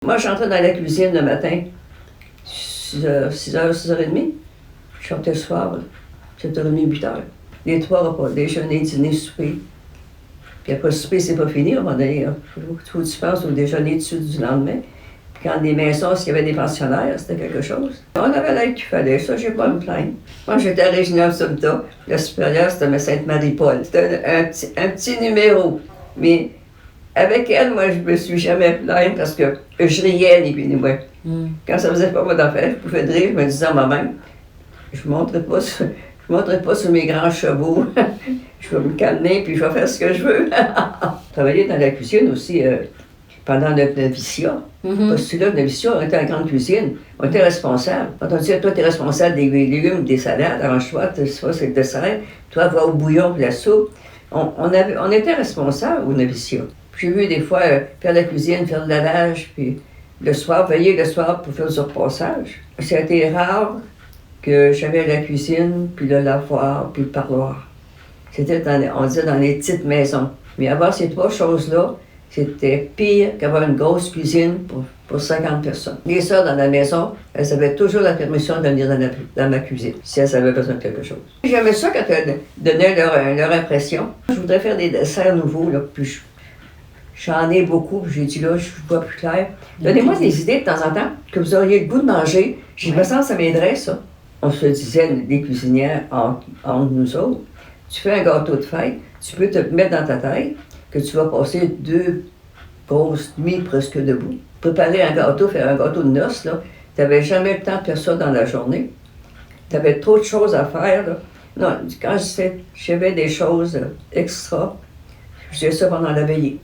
Moi, j'entrais dans la cuisine le matin, 6h, 6h30. Je sortais le soir, 7h30, 8h. Les 3 repas, déjeuner, dîner, souper. Puis après le souper, c'est pas fini, à un moment donné. Il faut que tu penses au déjeuner dessus du lendemain. Puis quand les maisons, s'il y avait des pensionnaires, c'était quelque chose. On avait l'aide qu'il fallait, ça, j'ai pas à me plaindre. Moi, j'étais à Régina-Sumta. Le supérieur, c'était M. Sainte-Marie-Paul. C'était un petit numéro. Mais avec elle, moi, je me suis jamais plainte parce que je riais, ni puis ni moi. Quand ça faisait pas moi d'affaires, je pouvais rire, je me disais à moi-même, je ne monterai pas sur mes grands chevaux. Je vais me calmer, puis je vais faire ce que je veux. Travailler dans la cuisine aussi pendant notre noviciat. Parce que là, le noviciat, on était à la grande cuisine. On était responsable. Quand on disait, toi, tu es responsable des légumes, des salades, arrange-toi, c'est le dessert, toi, va au bouillon, puis la soupe. On était responsable au noviciat. J'ai vu des fois faire la cuisine, faire le lavage, puis le soir, veiller le soir pour faire le surpassage. C'était rare que j'avais la cuisine, puis le lavoir, puis le parloir. C'était, on disait, dans les petites maisons. Mais avoir ces 3 choses-là, c'était pire qu'avoir une grosse cuisine pour 50 personnes. Les sœurs dans la maison, elles avaient toujours la permission de venir dans ma cuisine, si elles avaient besoin de quelque chose. J'aimais ça quand elles donnaient leur impression. Je voudrais faire des desserts nouveaux, là, puis j'en ai beaucoup, puis j'ai dit là, je vois plus clair. Donnez-moi des idées de temps en temps que vous auriez le goût de manger. J'ai l'impression que ça m'aiderait, ça. On se disait, les cuisinières, entre nous autres, tu fais un gâteau de fête, tu peux te mettre dans ta tête que tu vas passer 2 grosses nuits presque debout. Préparer un gâteau, faire un gâteau de noces, là, tu n'avais jamais le temps de faire ça dans la journée. Tu avais trop de choses à faire, là. Non, quand j'avais des choses extra, je faisais ça pendant la veillée.